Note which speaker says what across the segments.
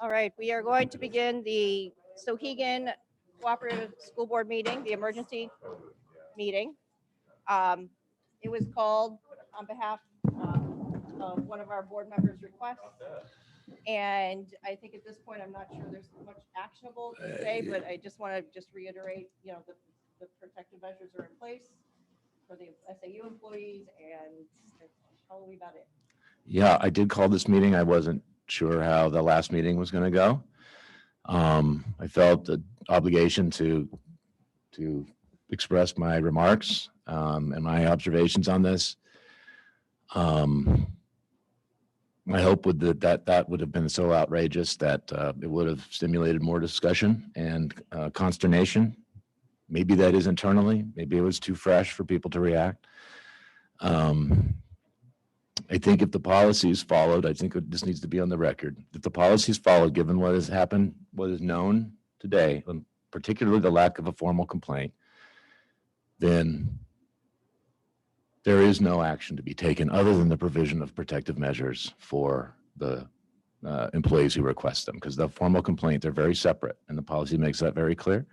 Speaker 1: All right, we are going to begin the Souhegan Cooperative School Board meeting, the emergency meeting. It was called on behalf of one of our board members' requests. And I think at this point, I'm not sure there's much actionable to say, but I just want to reiterate, the protective measures are in place for the SAU employees, and that's probably about it.
Speaker 2: Yeah, I did call this meeting. I wasn't sure how the last meeting was going to go. I felt the obligation to express my remarks and my observations on this. My hope would that would have been so outrageous that it would have stimulated more discussion and consternation. Maybe that is internally. Maybe it was too fresh for people to react. I think if the policy is followed, I think this needs to be on the record. If the policy is followed, given what has happened, what is known today, and particularly the lack of a formal complaint, then there is no action to be taken other than the provision of protective measures for the employees who request them, because the formal complaint, they're very separate, and the policy makes that very clear.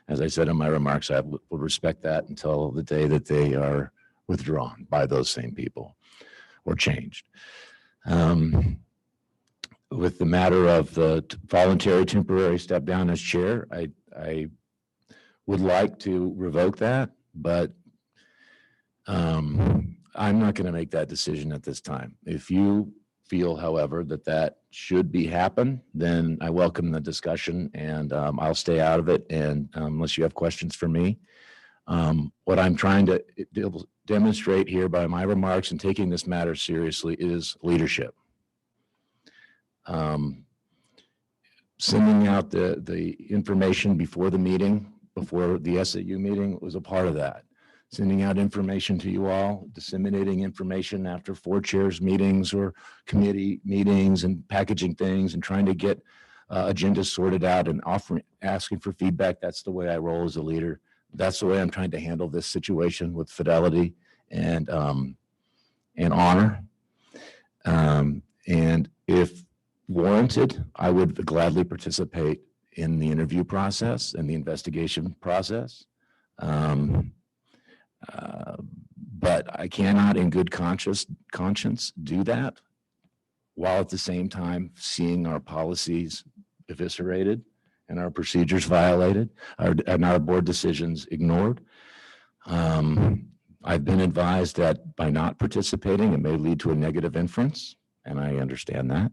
Speaker 2: As I said in my remarks, I will respect that until the day that they are withdrawn by those same people or changed. With the matter of the voluntary temporary step down as chair, I would like to revoke that, but I'm not going to make that decision at this time. If you feel, however, that should be happen, then I welcome the discussion, and I'll stay out of it. And unless you have questions for me, what I'm trying to demonstrate here by my remarks and taking this matter seriously is leadership. Sending out the information before the meeting, before the SAU meeting, was a part of that. Sending out information to you all, disseminating information after 4 chairs meetings or committee meetings, and packaging things and trying to get agendas sorted out and asking for feedback. That's the way I roll as a leader. That's the way I'm trying to handle this situation, with fidelity and honor. And if warranted, I would gladly participate in the interview process and the investigation process. But I cannot in good conscience do that while at the same time seeing our policies eviscerated and our procedures violated, and our board decisions ignored. I've been advised that by not participating, it may lead to a negative inference, and I understand that.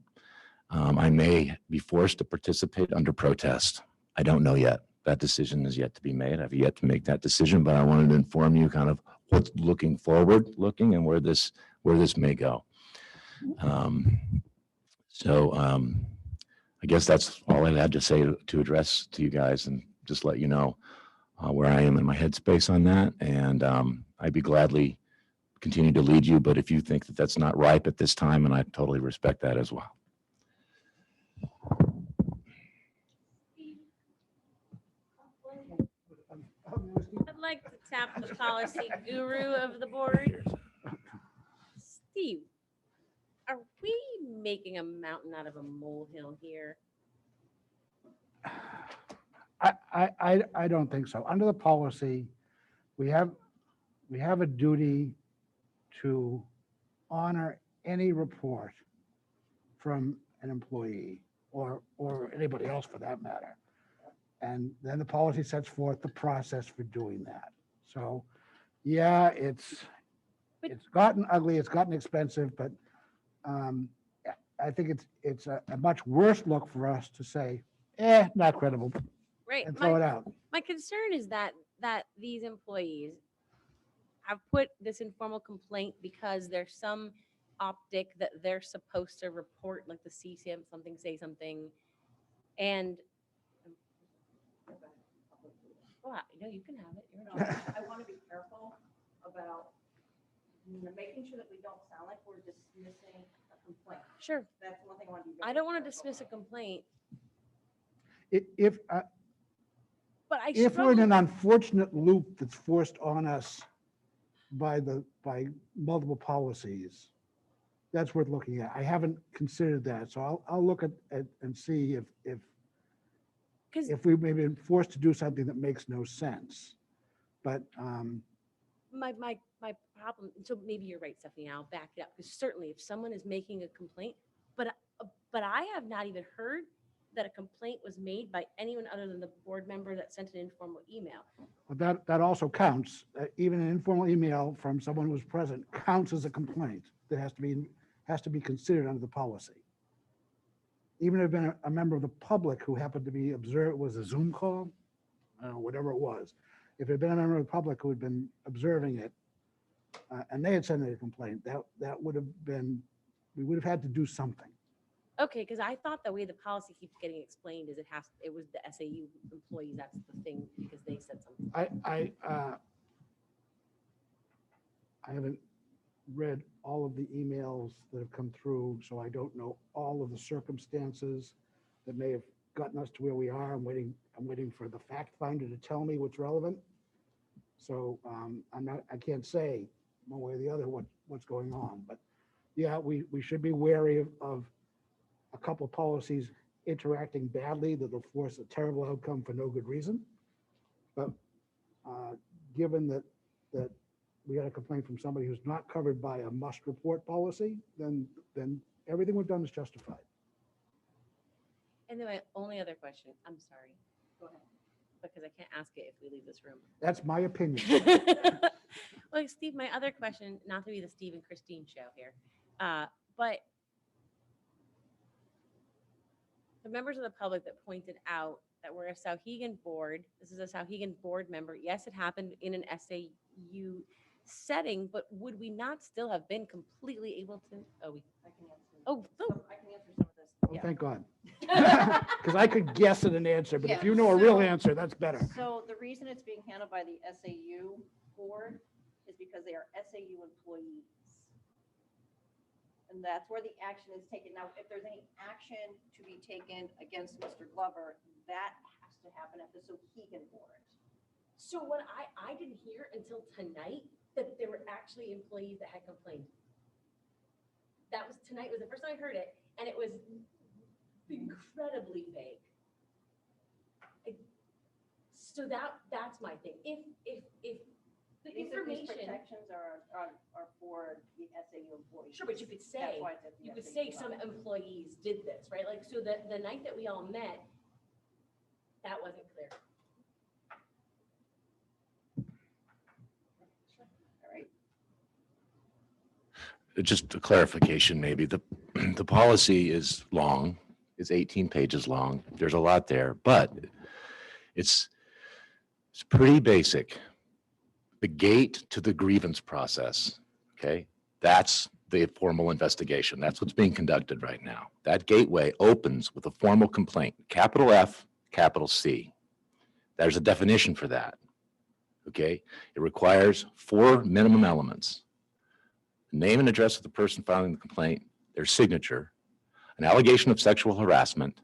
Speaker 2: I may be forced to participate under protest. I don't know yet. That decision is yet to be made. I've yet to make that decision, but I wanted to inform you kind of what's forward looking and where this may go. I guess that's all I had to say to address to you guys, and just let you know where I am in my headspace on that. And I'd be gladly continue to lead you, but if you think that that's not ripe at this time, and I totally respect that as well.
Speaker 3: I'd like to tap the policy guru of the board. Steve, are we making a mountain out of a molehill here?
Speaker 4: I don't think so. Under the policy, we have a duty to honor any report from an employee or anybody else for that matter. And then the policy sets forth the process for doing that. So, yeah, it's gotten ugly, it's gotten expensive, but I think it's a much worse look for us to say, not credible,
Speaker 3: Right.
Speaker 4: and throw it out.
Speaker 3: My concern is that these employees have put this informal complaint because there's some optic that they're supposed to report, like the CSAM something, say something, and no, you can have it.
Speaker 1: I want to be careful about making sure that we don't sound like we're dismissing a complaint.
Speaker 3: Sure.
Speaker 1: That's one thing I want to be.
Speaker 3: I don't want to dismiss a complaint,
Speaker 4: If
Speaker 3: but I
Speaker 4: we're in
Speaker 3: struggle.
Speaker 4: an unfortunate loop that's forced on us by multiple policies, that's worth looking at. I haven't considered that, so I'll look at and see
Speaker 3: Because
Speaker 4: if we've maybe been forced to do something that makes no sense. But,
Speaker 3: my problem, so maybe you're right, Stephanie, and I'll back it up, because certainly if someone is making a complaint, but I have not even heard that a complaint was made by anyone other than the board member that sent an informal email.
Speaker 4: but that also counts. Even an informal email from someone who was present counts as a complaint that has to be considered under the policy. Even if it had been a member of the public who happened to be observed, it was a Zoom call, I don't know, whatever it was. If it had been a member of the public who had been observing it, and they had sent in a complaint, that would have been, we would have had to do something.
Speaker 3: Okay, because I thought the way the policy keeps getting explained is it was the SAU employees, that's the thing, because they said something.
Speaker 4: I haven't read all of the emails that have come through, so I don't know all of the circumstances that may have gotten us to where we are. I'm waiting for the fact finder to tell me what's relevant. So I can't say one way or the other what's going on, but yeah, we should be wary of a couple of policies interacting badly that'll force a terrible outcome for no good reason. But given that we got a complaint from somebody who's not covered by a must report policy, then everything we've done is justified.
Speaker 3: And then my only other question, I'm sorry, go ahead, because I can't ask it if we leave this room.
Speaker 4: That's my opinion.
Speaker 3: Well, Steve, my other question, not to be the Steve and Christine show here, but the members of the public that pointed out that we're a Souhegan board, this is a Souhegan board member. Yes, it happened in an SAU setting, but would we not still have been completely able to? Oh,
Speaker 1: I can answer.
Speaker 3: oh,
Speaker 1: I can answer some of this.
Speaker 4: Oh, thank God. Because I could guess at an answer, but if
Speaker 1: Yeah,
Speaker 4: you know a real
Speaker 1: so-
Speaker 4: answer, that's better.
Speaker 1: So the reason it's being handled by the SAU board is because they are SAU employees. And that's where the action is taken. Now, if there's any action to be taken against Mr. Glover, that has to happen at the Souhegan board.
Speaker 3: So what I didn't hear until tonight that there were actually employees that had complained. That was tonight was the first time I heard it, and it was incredibly vague. So that's my thing. If the
Speaker 1: These
Speaker 3: information,
Speaker 1: protections are for the SAU employees.
Speaker 3: sure, but you could
Speaker 1: That's
Speaker 3: say,
Speaker 1: why it's at the
Speaker 3: you could
Speaker 1: SAU
Speaker 3: say
Speaker 1: level.
Speaker 3: some employees did this, right? Like, so the night that we all met, that wasn't clear.
Speaker 1: All right.
Speaker 2: Just a clarification, maybe. The policy is long, it's 18 pages long. There's a lot there, but it's pretty basic. The gate to the grievance process, okay? That's the formal investigation. That's what's being conducted right now. That gateway opens with a formal complaint, capital F, capital C. There's a definition for that, okay? It requires 4 minimum elements: the name and address of the person filing the complaint, their signature, an allegation of sexual harassment,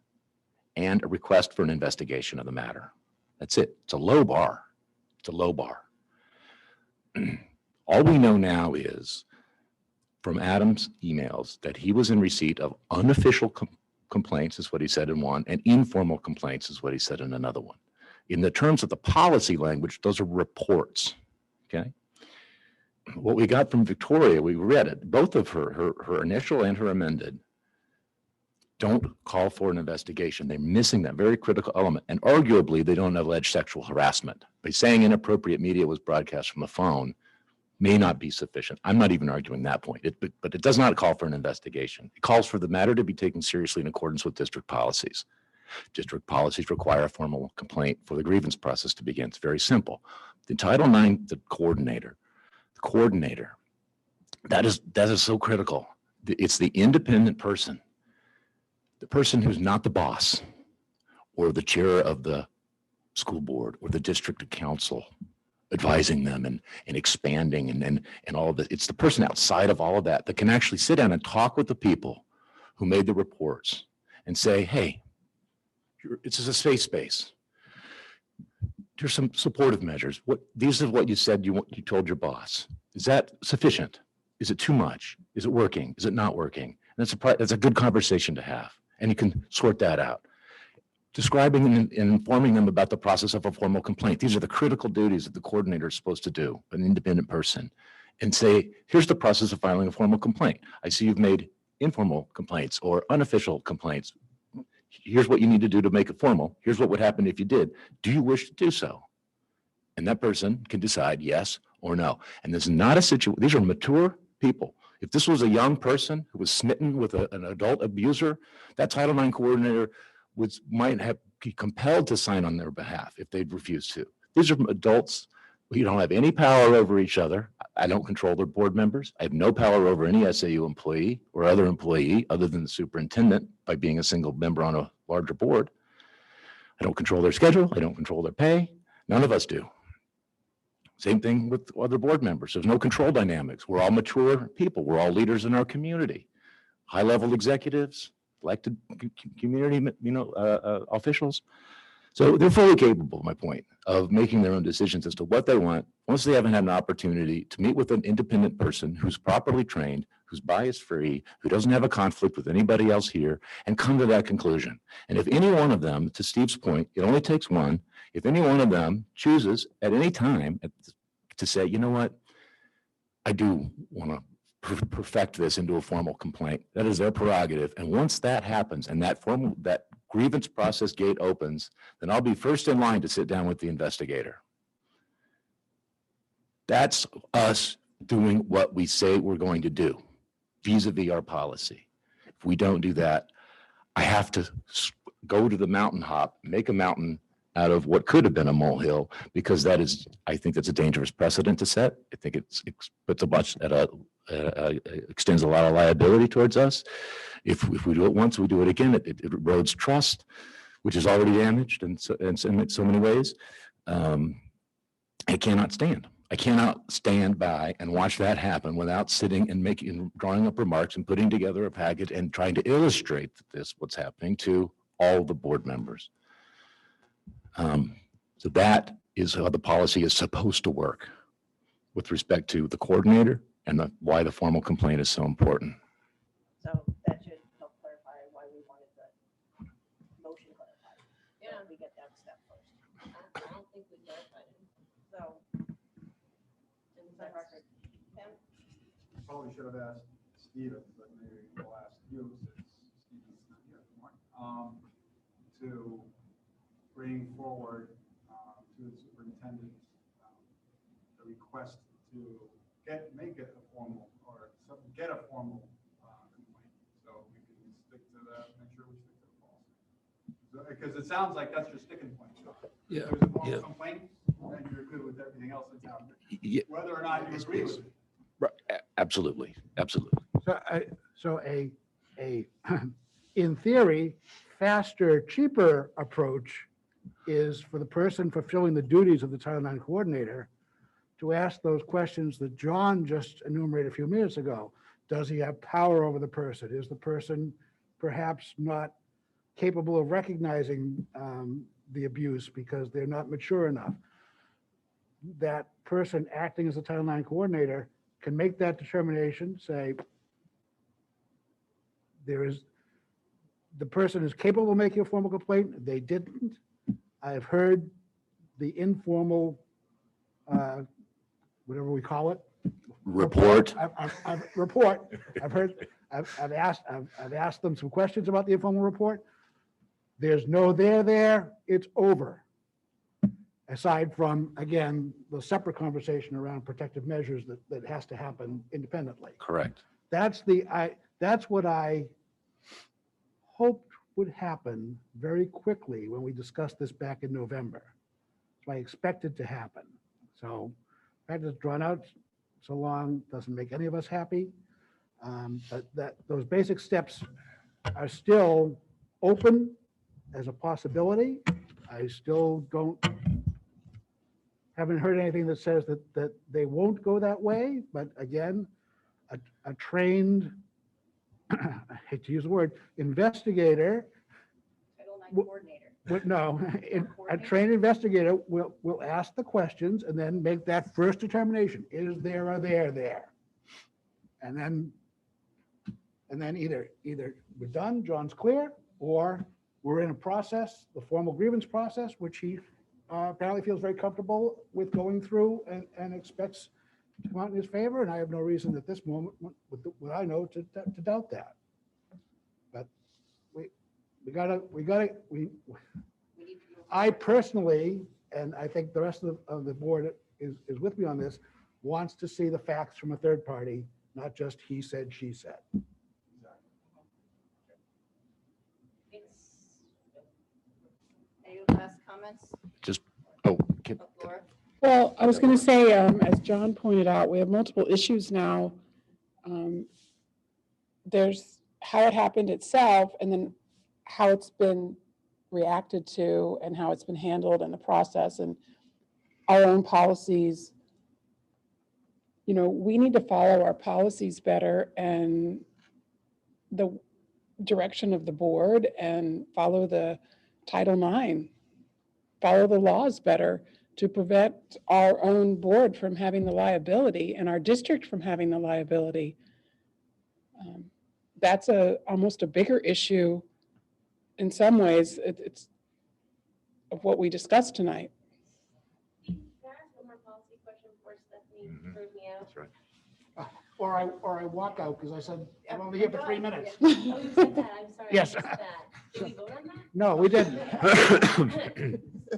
Speaker 2: and a request for an investigation of the matter. That's it. It's a low bar. It's a low bar. All we know now is from Adam's emails that he was in receipt of unofficial complaints, is what he said in one, and informal complaints is what he said in another one. In the terms of the policy language, those are reports, okay? What we got from Victoria, we read it, both of her initial and her amended, don't call for an investigation. They're missing that very critical element. And arguably, they don't allege sexual harassment. By saying inappropriate media was broadcast from a phone may not be sufficient. I'm not even arguing that point, but it does not call for an investigation. It calls for the matter to be taken seriously in accordance with district policies. District policies require a formal complaint for the grievance process to begin. It's very simple. The Title IX, the coordinator, that is so critical. It's the independent person, the person who's not the boss or the chair of the school board or the district council advising them and expanding and all of this. It's the person outside of all of that that can actually sit down and talk with the people who made the reports and say, hey, this is a safe space. Here's some supportive measures. These are what you said you told your boss. Is that sufficient? Is it too much? Is it working? Is it not working? And that's a good conversation to have. And you can sort that out. Describing and informing them about the process of a formal complaint. These are the critical duties that the coordinator is supposed to do, an independent person, and say, here's the process of filing a formal complaint. I see you've made informal complaints or unofficial complaints. Here's what you need to do to make it formal. Here's what would happen if you did. Do you wish to do so? And that person can decide yes or no. And this is not a situation, these are mature people. If this was a young person who was smitten with an adult abuser, that Title IX coordinator might have be compelled to sign on their behalf if they'd refuse to. These are adults who don't have any power over each other. I don't control their board members. I have no power over any SAU employee or other employee other than the superintendent by being a single member on a larger board. I don't control their schedule. I don't control their pay. None of us do. Same thing with other board members. There's no control dynamics. We're all mature people. We're all leaders in our community. High-level executives, elected community, officials. So they're fully capable, my point, of making their own decisions as to what they want once they haven't had an opportunity to meet with an independent person who's properly trained, who's bias-free, who doesn't have a conflict with anybody else here, and come to that conclusion. And if any one of them, to Steve's point, it only takes one, if any one of them chooses at any time to say, you know what, I do want to perfect this into a formal complaint. That is their prerogative. And once that happens and that grievance process gate opens, then I'll be first in line to sit down with the investigator. That's us doing what we say we're going to do vis-a-vis our policy. If we don't do that, I have to go to the mountain hop, make a mountain out of what could have been a molehill, because that is, I think that's a dangerous precedent to set. I think it puts a bunch at extends a lot of liability towards us. If we do it once, we do it again, it erodes trust, which is already damaged in so many ways. I cannot stand by and watch that happen without sitting and drawing up remarks and putting together a package and trying to illustrate what's happening to all the board members. So that is how the policy is supposed to work with respect to the coordinator and why the formal complaint is so important.
Speaker 1: So that should help clarify why we wanted the motion clarified.
Speaker 3: Yeah.
Speaker 1: We get that step first.
Speaker 3: I don't think we clarified it.
Speaker 1: So,
Speaker 3: And
Speaker 1: is that
Speaker 3: that's-
Speaker 1: record? Tim?
Speaker 5: Probably should have asked Steven, but maybe we'll ask you since Steven's not here anymore. To bring forward to the superintendent the request to make it a formal or get a formal complaint. So we can stick to that, make sure we stick to the policy. Because it sounds like that's your sticking point. So
Speaker 2: Yeah,
Speaker 5: if there's a formal
Speaker 2: yeah.
Speaker 5: complaint, then you're good with everything else that's out there.
Speaker 2: Yeah,
Speaker 5: Whether or not you agree with it.
Speaker 2: right, absolutely.
Speaker 4: So in theory, faster, cheaper approach is for the person fulfilling the duties of the Title IX coordinator to ask those questions that John just enumerated a few minutes ago. Does he have power over the person? Is the person perhaps not capable of recognizing the abuse because they're not mature enough? That person acting as a Title IX coordinator can make that determination, say, the person is capable of making a formal complaint, they didn't. I've heard the informal, whatever we call it.
Speaker 2: Report.
Speaker 4: I've asked them some questions about the informal report. There's no there, it's over. Aside from, again, the separate conversation around protective measures that has to happen independently.
Speaker 2: Correct.
Speaker 4: That's what I hoped would happen very quickly when we discussed this back in November. So I expected to happen. So the fact that it's drawn out so long doesn't make any of us happy. But those basic steps are still open as a possibility. I still haven't heard anything that says that they won't go that way. But again, a trained, I hate to use the word, investigator,
Speaker 1: Title IX
Speaker 4: Well,
Speaker 1: coordinator.
Speaker 4: a trained investigator will ask the questions and then make that first determination. Is there or there? And then either we're done, John's clear, or we're in a process, the formal grievance process, which he apparently feels very comfortable with going through and expects to come out in his favor. And I have no reason at this moment, with what I know, to doubt that. But I personally, and I think the rest of the board is with me on this, wants to see the facts from a third party, not just he said, she said.
Speaker 1: Any last comments?
Speaker 2: Oh, can-
Speaker 1: Laura?
Speaker 6: Well, I was going to say, as John pointed out, we have multiple issues now. There's how it happened itself, and then how it's been reacted to and how it's been handled in the process, and our own policies. You know, we need to follow our policies better and the direction of the board and follow the Title IX, follow the laws better to prevent our own board from having the liability and our district from having the liability. That's almost a bigger issue in some ways. It's of what we discussed tonight.
Speaker 3: Can I ask one more policy question before Stephanie throws me out?
Speaker 2: That's right.
Speaker 4: Or I walk out because I said, I'm only here for 3 minutes.
Speaker 3: Oh, you said that, I'm sorry. I
Speaker 4: Yes.
Speaker 3: missed that. Did we vote on that?
Speaker 4: No, we didn't.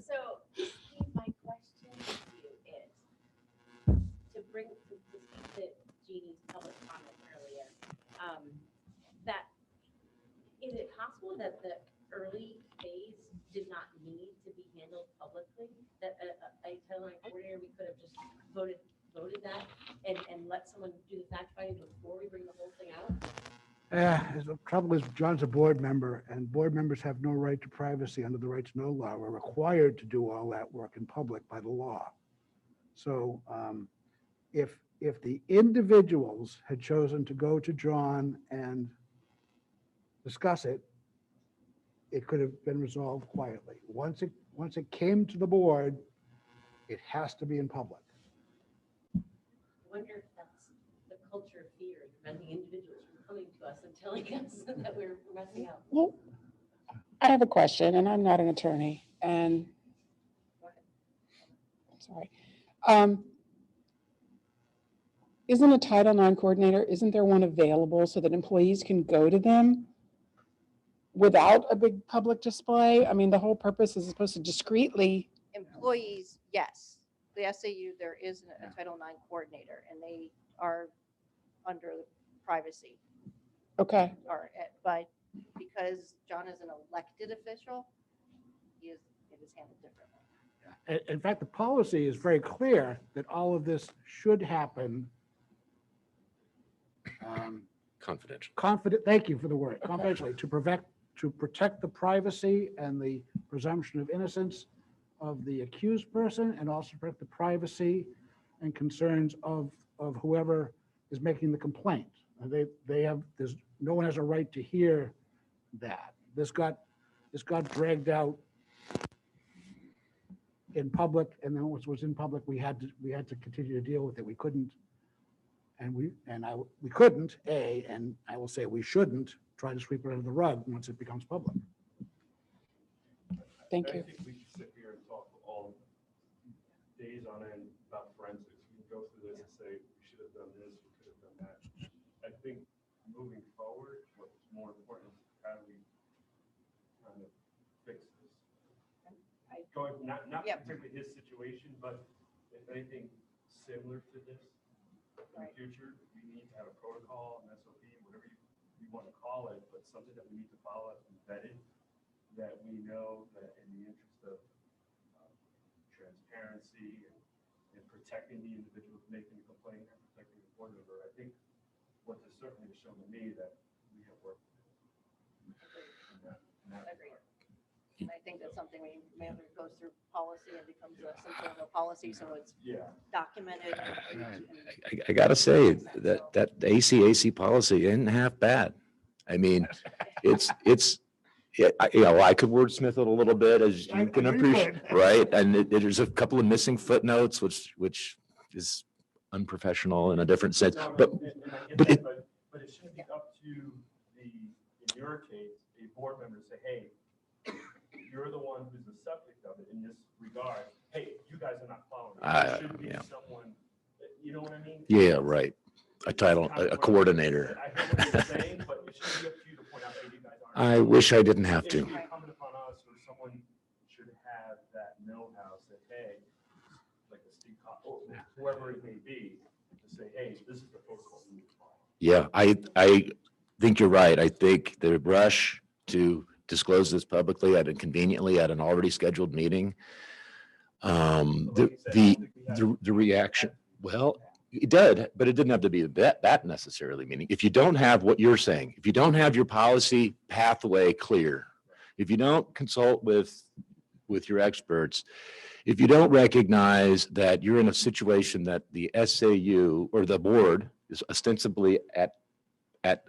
Speaker 3: So, Steve, my question to you is, to bring, to speak to Jeannie's public comment earlier, that, is it possible that the early phase did not need to be handled publicly? That a Title IX coordinator, we could have just voted that and let someone do the fact finding before we bring the whole thing out?
Speaker 4: The trouble is, John's a board member, and board members have no right to privacy under the right to know law. We're required to do all that work in public by the law. So if the individuals had chosen to go to John and discuss it, it could have been resolved quietly. Once it came to the board, it has to be in public.
Speaker 3: I wonder if that's the culture of fear, preventing individuals from coming to us and telling us that we're messing up.
Speaker 6: Well, I have a question, and I'm not an attorney, and sorry. Isn't a Title IX coordinator, isn't there one available so that employees can go to them without a big public display? I mean, the whole purpose is supposed to discreetly.
Speaker 1: Employees, yes. The SAU, there is a Title IX coordinator, and they are under privacy.
Speaker 6: Okay,
Speaker 1: But because John is an elected official, it is handled differently.
Speaker 4: In fact, the policy is very clear that all of this should happen
Speaker 2: Confidential.
Speaker 4: thank you for the word,
Speaker 6: Okay.
Speaker 4: confidentially, to protect the privacy and the presumption of innocence of the accused person, and also protect the privacy and concerns of whoever is making the complaint. No one has a right to hear that. This got dragged out in public, and then once it was in public, we had to continue to deal with it. We couldn't, we couldn't, and I will say we shouldn't try to sweep it under the rug once it becomes public.
Speaker 6: thank you.
Speaker 7: I think we could sit here and talk all days on end about forensics. We can go through this and say, we should have done this, we could have done that. I think moving forward, what's more important is how do we kind of fix this? Going, not
Speaker 1: Yep.
Speaker 7: particularly his situation, but if anything similar to this in the
Speaker 1: Right.
Speaker 7: future, we need to have a protocol, an SOP, whatever you want to call it, but something that we need to follow up and vetted, that we know that in the interest of transparency and protecting the individuals making the complaint and protecting the board member, I think what this certainly has shown to me that we have work to do. in that
Speaker 1: Agreed.
Speaker 7: regard.
Speaker 1: And I think that's something we maybe goes through policy and becomes some sort of a policy, so it's
Speaker 7: Yeah.
Speaker 1: documented.
Speaker 2: I gotta say that the ACAC policy isn't half bad. I mean, I could wordsmith it a little bit, as
Speaker 4: I
Speaker 2: you can
Speaker 4: know you
Speaker 2: appreciate,
Speaker 4: could.
Speaker 2: right? And there's a couple of missing footnotes, which is unprofessional in a different sense,
Speaker 7: No,
Speaker 2: but,
Speaker 7: and I get
Speaker 2: but
Speaker 7: that,
Speaker 2: it,
Speaker 7: but it shouldn't be up to in your case, a board member to say, hey, you're the one who's the subject of it in this regard. Hey, you guys are not following. It should be
Speaker 2: yeah.
Speaker 7: someone, you know what I mean?
Speaker 2: yeah, right. A title,
Speaker 7: It's kind
Speaker 2: a
Speaker 7: of
Speaker 2: coordinator.
Speaker 7: I hear what you're saying, but it shouldn't be up to you to point out, hey, you guys aren't.
Speaker 2: I wish I didn't have
Speaker 7: It should
Speaker 2: to.
Speaker 7: be incumbent upon us, or someone should have that know-how, say, hey, like a Steve, or whoever it may be, to say, hey, this is the protocol we need to follow.
Speaker 2: Yeah, I think you're right. I think the rush to disclose this publicly conveniently at an already scheduled meeting. The reaction, well, it did, but it didn't have to be that necessarily, meaning if you don't have what you're saying, if you don't have your policy pathway clear, if you don't consult with your experts, if you don't recognize that you're in a situation that the SAU or the board is ostensibly at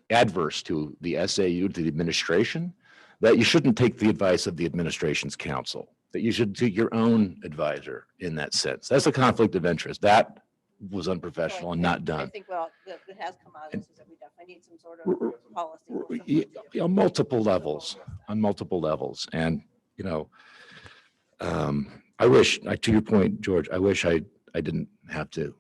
Speaker 2: adverse to the SAU, to the administration, that you shouldn't take the advice of the administration's counsel, that you should take your own advisor in that sense. That's a conflict of interest. That was unprofessional and not
Speaker 1: I
Speaker 2: done.
Speaker 1: think, well, that has come out of this is that we definitely need some sort of policy. or some
Speaker 2: Yeah,
Speaker 1: sort of-
Speaker 2: yeah, multiple levels, on multiple levels. And, I wish, to your point, George, I wish I didn't have to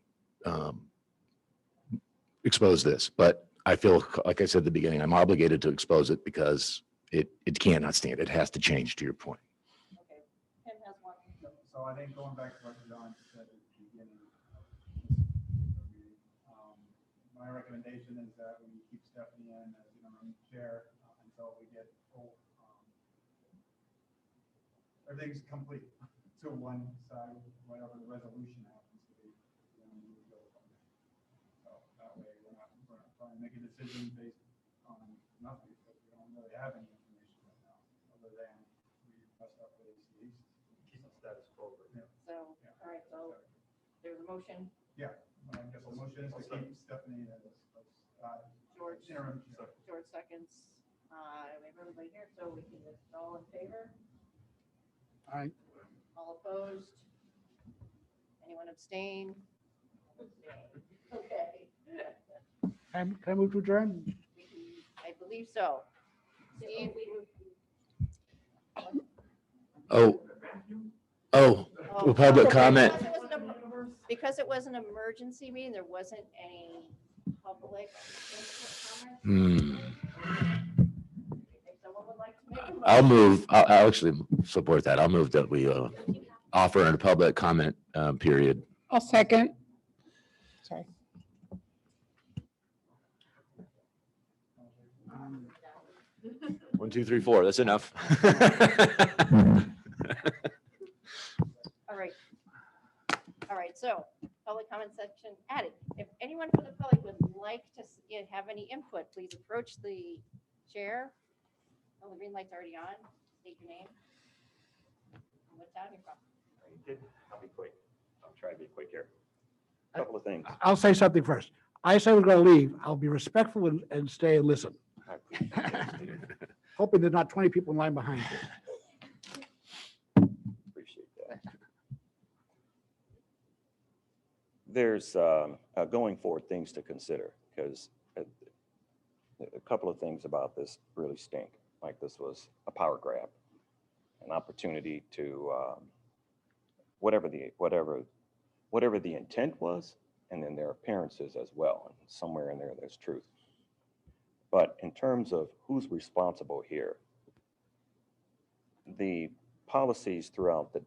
Speaker 2: expose this, but I feel, like I said at the beginning, I'm obligated to expose it because it cannot stand. It has to change, to your point.
Speaker 1: Okay. Tim has one.
Speaker 5: So I think going back to what John said at the beginning of this meeting, my recommendation is that we keep Stephanie in as interim chair until we get everything's complete to one side, whatever the resolution happens to be. Then we would go from there. So that way we're not trying to make a decision based on nothing, because we don't really have any information right now, other than we messed up with ACH.
Speaker 7: Keep the status quo.
Speaker 5: Yeah.
Speaker 1: So, all right, so there's a motion.
Speaker 5: Yeah, I guess the motion is to keep Stephanie as
Speaker 1: George,
Speaker 5: interim chair.
Speaker 1: George seconds. We have everybody here, so we can just all in favor,
Speaker 4: All right,
Speaker 1: all opposed? Anyone abstain? Okay.
Speaker 4: can I move to adjourn?
Speaker 1: I believe so. Steve?
Speaker 2: Oh,
Speaker 1: Oh,
Speaker 2: public comment.
Speaker 1: Because it was an emergency meeting, there wasn't any public input comment. If someone would like to make a
Speaker 2: I'll
Speaker 1: motion.
Speaker 2: move, I'll actually support that. I'll move that we offer a public comment period.
Speaker 6: I'll second. Sorry.
Speaker 2: 1, 2, 3, 4. That's enough.
Speaker 1: All right. All right, so public comment section added. If anyone from the public would like to have any input, please approach the chair. Oh, the green light's already on. State your name. And what town you're from.
Speaker 8: I'll be quick. I'll try to be quick here. Couple of things.
Speaker 4: I'll say something first. I said we're going to leave. I'll be respectful and stay and listen,
Speaker 8: I appreciate it.
Speaker 4: hoping there's not 20 people in line behind you.
Speaker 8: Appreciate that. There's going forward things to consider, because a couple of things about this really stink. Like, this was a power grab, an opportunity to whatever the intent was, and then their appearances as well. And somewhere in there, there's truth. But in terms of who's responsible here, the policies throughout the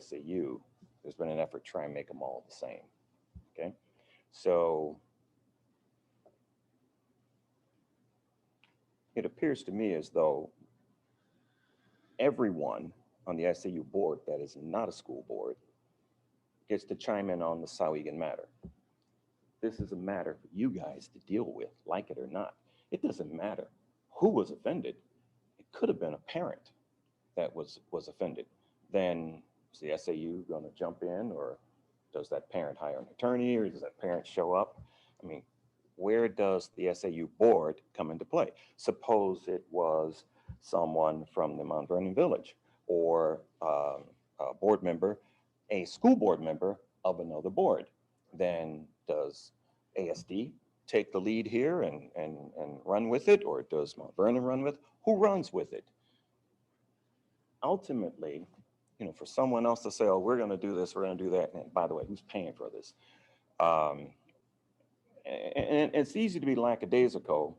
Speaker 8: SAU, there's been an effort to try and make them all the same. Okay, so it appears to me as though everyone on the SAU board that is not a school board gets to chime in on the Souhegan matter. This is a matter for you guys to deal with, like it or not. It doesn't matter who was offended. It could have been a parent that was offended. Then is the SAU going to jump in, or does that parent hire an attorney, or does that parent show up? I mean, where does the SAU board come into play? Suppose it was someone from the Mount Vernon Village, or a board member, a school board member of another board. then does ASD take the lead here and run with it, or does Mount Vernon run with it? Who runs with it? Ultimately, for someone else to say, oh, we're going to do this, we're going to do that, and by the way, who's paying for this? And it's easy to be lackadaisical.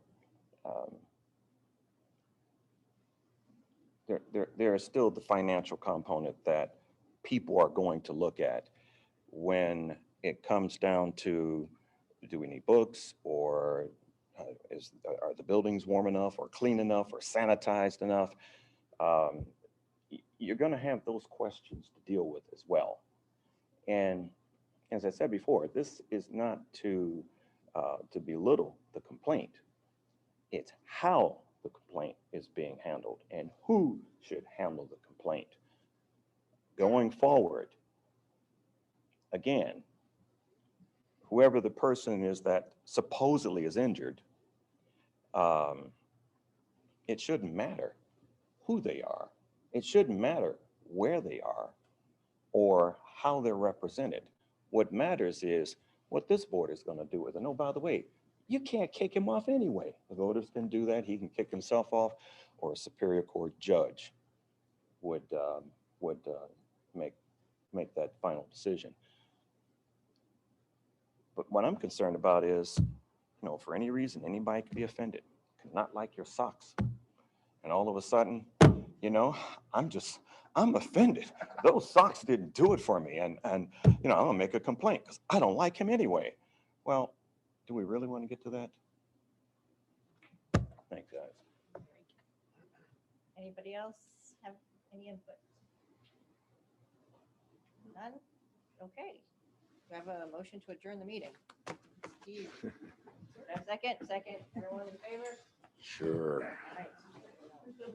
Speaker 8: There is still the financial component that people are going to look at when it comes down to, do we need books, or are the buildings warm enough or clean enough or sanitized enough? You're going to have those questions to deal with as well. And as I said before, this is not to belittle the complaint. It's how the complaint is being handled and who should handle the complaint. Going forward, again, whoever the person is that supposedly is injured, it shouldn't matter who they are. It shouldn't matter where they are or how they're represented. What matters is what this board is going to do with it. And oh, by the way, you can't kick him off anyway. The voters can do that. He can kick himself off, or a Superior Court judge would make that final decision. But what I'm concerned about is, for any reason, anybody could be offended, could not like your socks. And all of a sudden, I'm offended. Those socks didn't do it for me. And I'm gonna make a complaint because I don't like him anyway. Well, do we really want to get to that? Thanks, guys.
Speaker 1: Anybody else have any input? None? Okay. Do I have a motion to adjourn the meeting? Steve. Do I have a second? Second. Everyone in favor?
Speaker 2: Sure.
Speaker 1: All right.